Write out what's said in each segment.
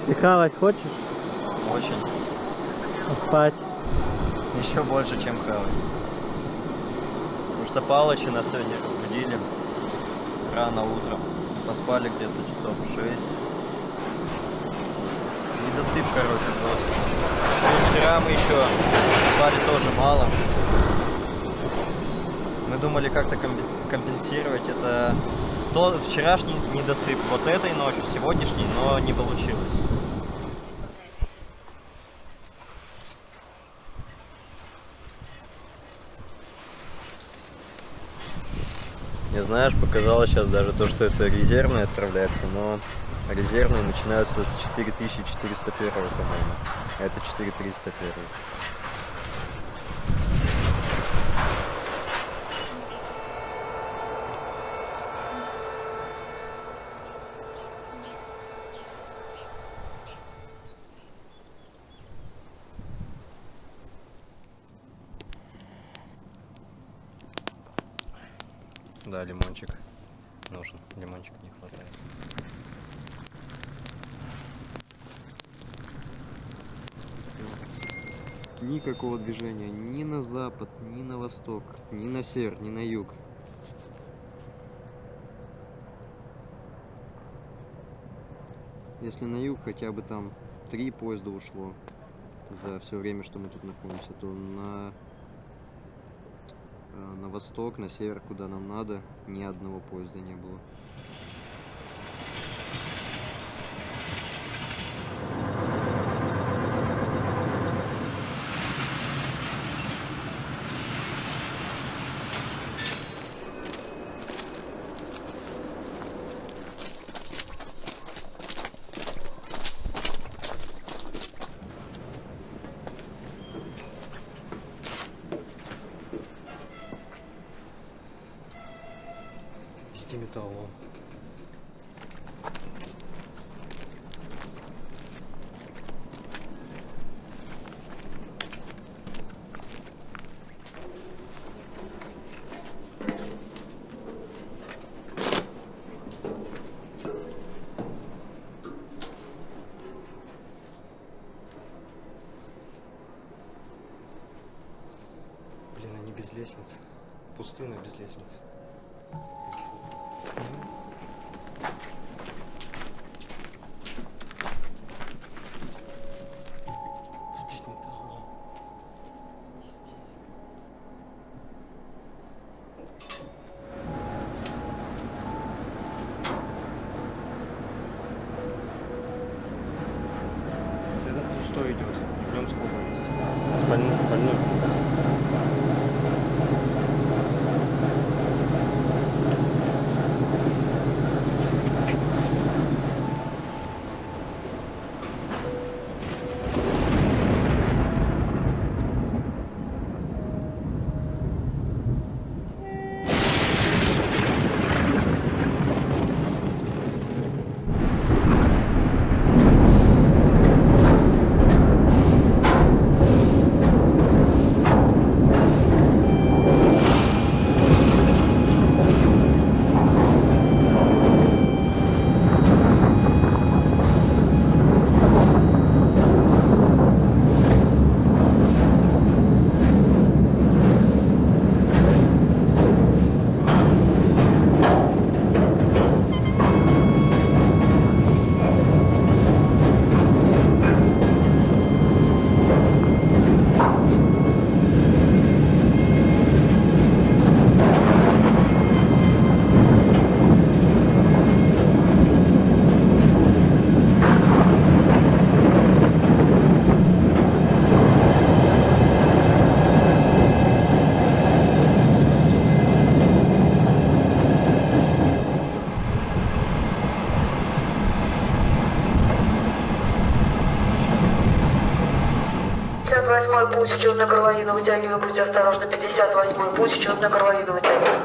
Ты хавать хочешь? Очень. А спать? Еще больше, чем хавать. Потому что Палыча нас сегодня разбудили рано утром. Поспали где-то часов 6. Недосып, короче, просто. Плюс вчера мы еще спали тоже мало. Мы думали как-то компенсировать это вчерашний недосып вот этой ночью, сегодняшний, но не получилось. Не знаешь, показалось сейчас даже то, что это резервные отправляется, но резервные начинаются с 4401, по-моему. А это 4301. Да, лимончик нужен. Лимончика не хватает. Никакого движения ни на запад, ни на восток, ни на север, ни на юг. Если на юг хотя бы там 3 поезда ушло за все время, что мы тут находимся, то на восток, на север, куда нам надо, ни одного поезда не было. Везде металлолом. Блин, они без лестниц. Пустынно без лестниц. Опять металлолом. Этот пустой идет. В нем сколько есть? Спальной. Путь в Черную-Горловину, вытягиваем, будьте осторожны, 58-й путь в Черную-Горловину, вытягиваем.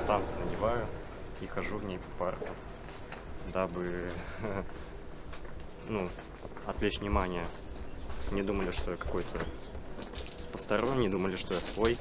станции надеваю и хожу в ней по парку, дабы ну, отвлечь внимание. Не думали, что я какой-то посторонний, думали, что я свой,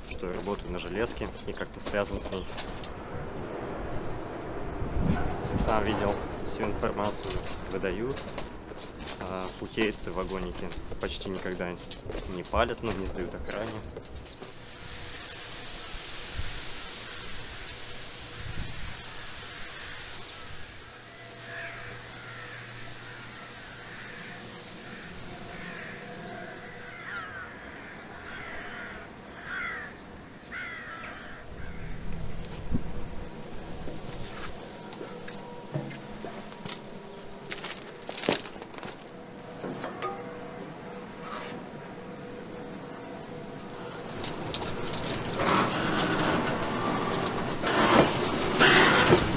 что я работаю на железке и как-то связан с ней. Ты сам видел, всю информацию выдаю. А путейцы, вагонники почти никогда не палят, но не сдают охране.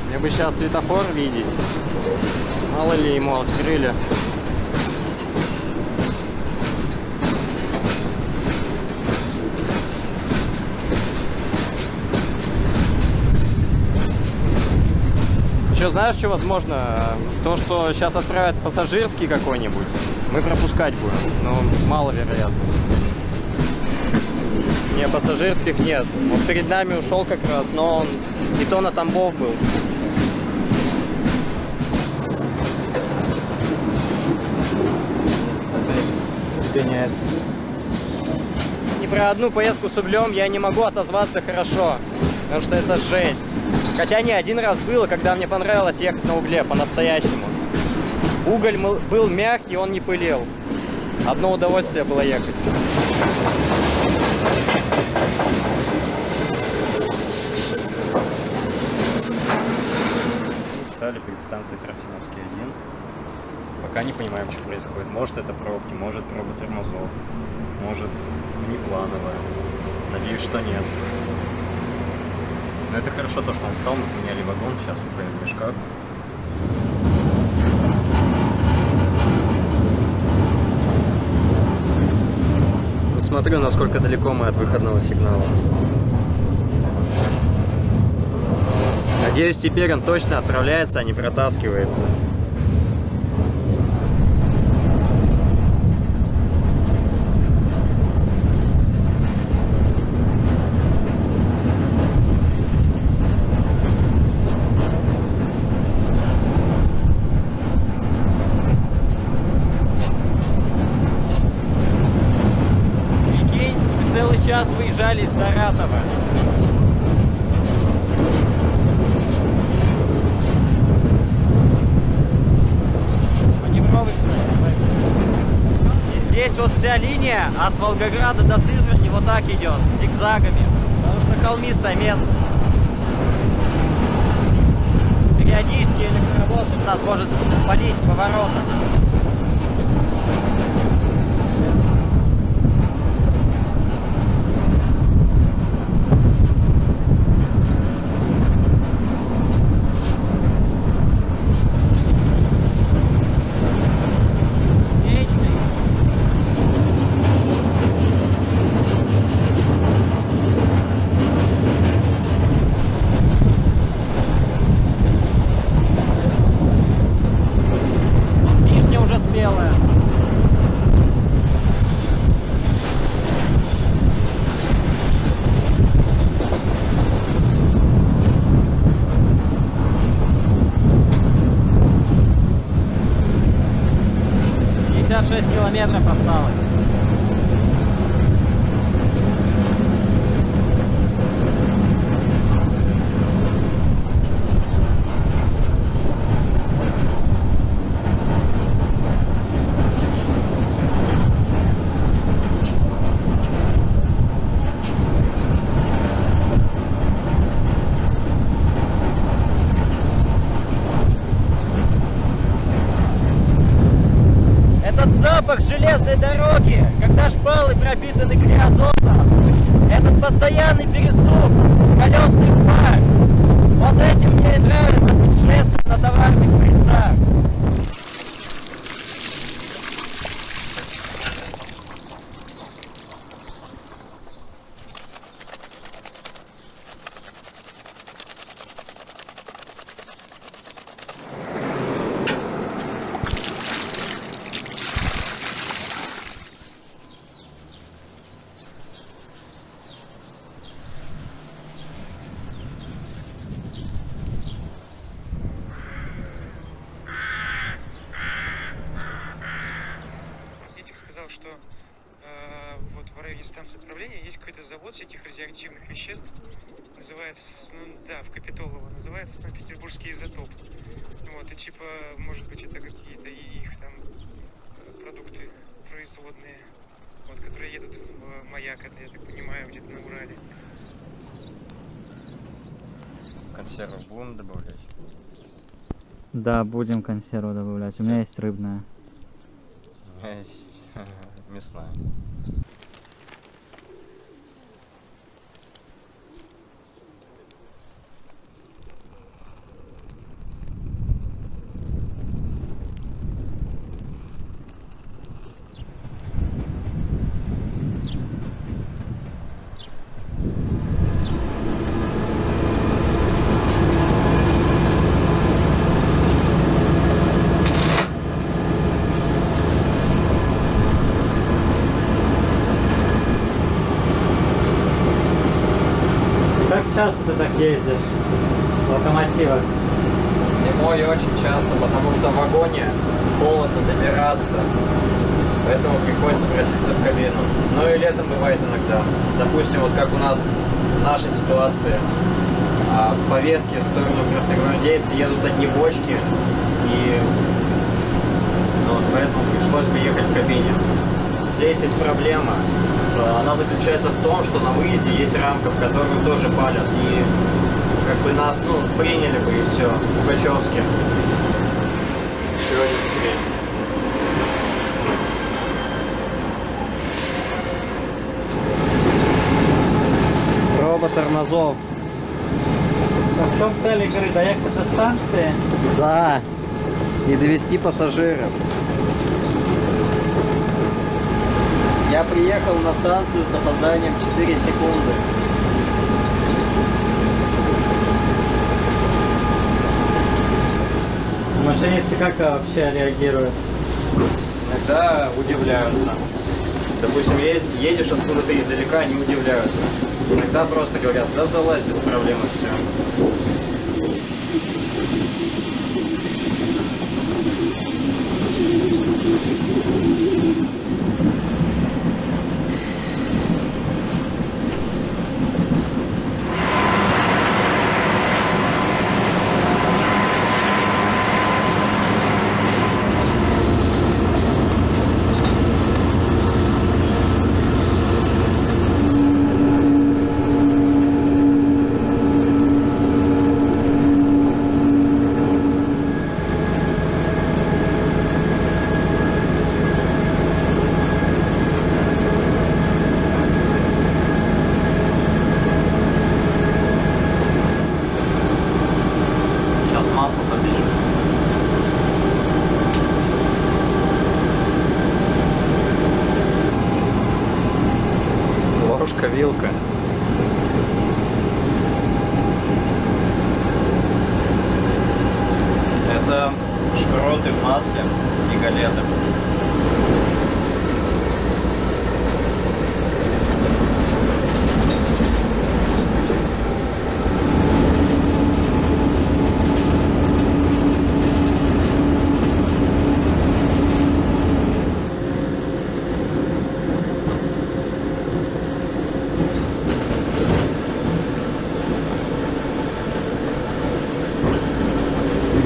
Мне бы сейчас светофор видеть. Мало ли ему открыли. Еще знаешь, что возможно? То, что сейчас отправят пассажирский какой-нибудь, мы пропускать будем. Но маловероятно. Не, пассажирских нет. Он перед нами ушел как раз, но он не то на Тамбов был. Гоняется. Ни про одну поездку с углем я не могу отозваться хорошо, потому что это жесть. Хотя не один раз было, когда мне понравилось ехать на угле по-настоящему. Уголь был мягкий, он не пылил. Одно удовольствие было ехать. Встали перед станцией Трофимовский 1. Пока не понимаем, что происходит. Может, это пробки, может, проба тормозов, может, неплановая. Надеюсь, что нет. Но это хорошо, то, что он встал, мы поменяли вагон, сейчас упаем в мешках. Посмотрю, насколько далеко мы от выходного сигнала. Надеюсь, теперь он точно отправляется, а не протаскивается. Прикинь, мы целый час выезжали из Саратова. Здесь вот вся линия от Волгограда до Сызрани вот так идет, зигзагами, потому что холмистое место. Периодически электровоз нас может палить в поворотах. Белая. Километров осталось. Запах железной дороги, когда шпалы пропитаны криозотом, этот постоянный перестук колесных пар, вот этим мне и нравится путешествие на товарных поездах. завод всяких радиоактивных веществ. Называется, да, в Капитолово. Называется Санкт-Петербургский изотоп. Вот, и типа, может быть, это какие-то их там продукты производные, вот, которые едут в Маяк, это, я так понимаю, где-то на Урале. Консервы будем добавлять? Да, будем консерву добавлять. У меня есть рыбная. У меня есть мясная. Как часто ты так ездишь в локомотивах? Зимой очень часто, потому что в вагоне холодно добираться. Поэтому приходится проситься в кабину. Ну и летом бывает иногда. Допустим, вот как у нас в нашей ситуации. По ветке в сторону красногвардейца едут одни бочки. И вот поэтому пришлось бы ехать в кабине. Здесь есть проблема. Она заключается в том, что на выезде есть рамка, в которую тоже палят. И как бы нас, приняли бы и все. Пугачевски. Еще один скрин. Робот тормозов. А в чем цель игры? Доехать до станции? Да. И довести пассажиров. Я приехал на станцию с опозданием 4 секунды. Машинисты как вообще реагируют? Иногда удивляются. Допустим, едешь откуда-то издалека, они удивляются. Иногда просто говорят, да залазь без проблем и все. Вилка. Это шпроты в масле и галеты.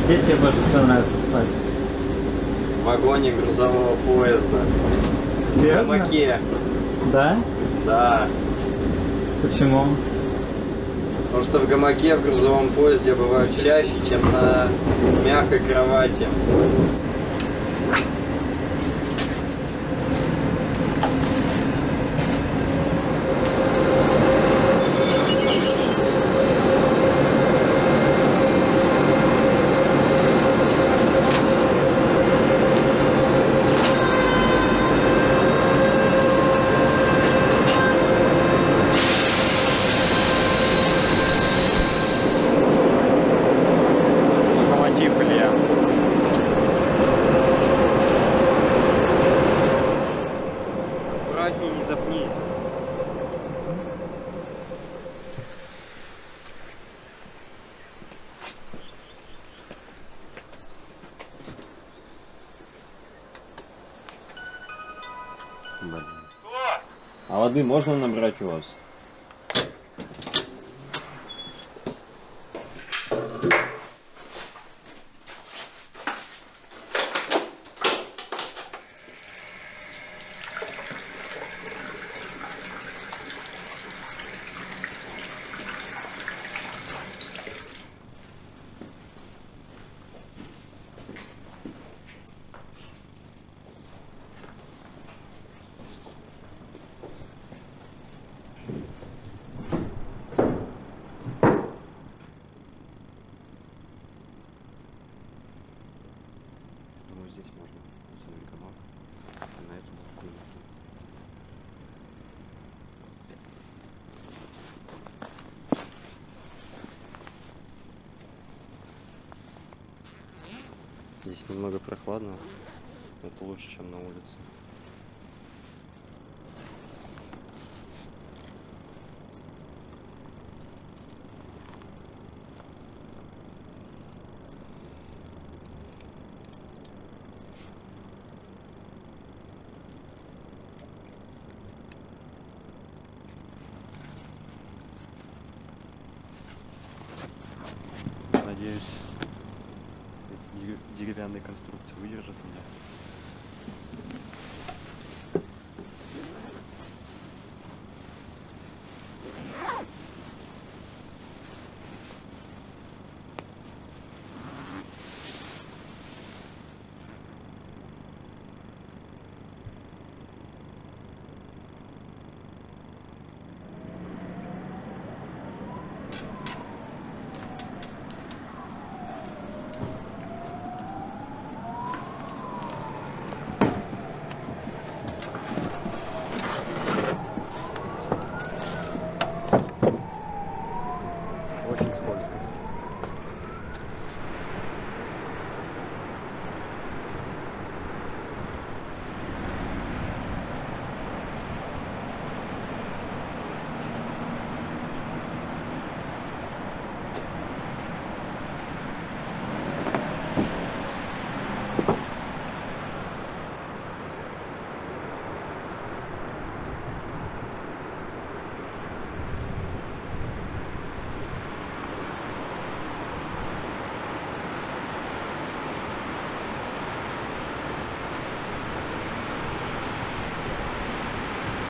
Где тебе больше всего нравится спать? В вагоне грузового поезда. Серьезно? В гамаке. Да? Да. Почему? Потому что в гамаке в грузовом поезде я бываю чаще, чем на мягкой кровати. А воды можно набрать у вас? Думаю, здесь можно установить гамак. И на эту балконе. Здесь немного прохладно. Это лучше, чем на улице. Надеюсь, эти деревянные конструкции выдержат меня.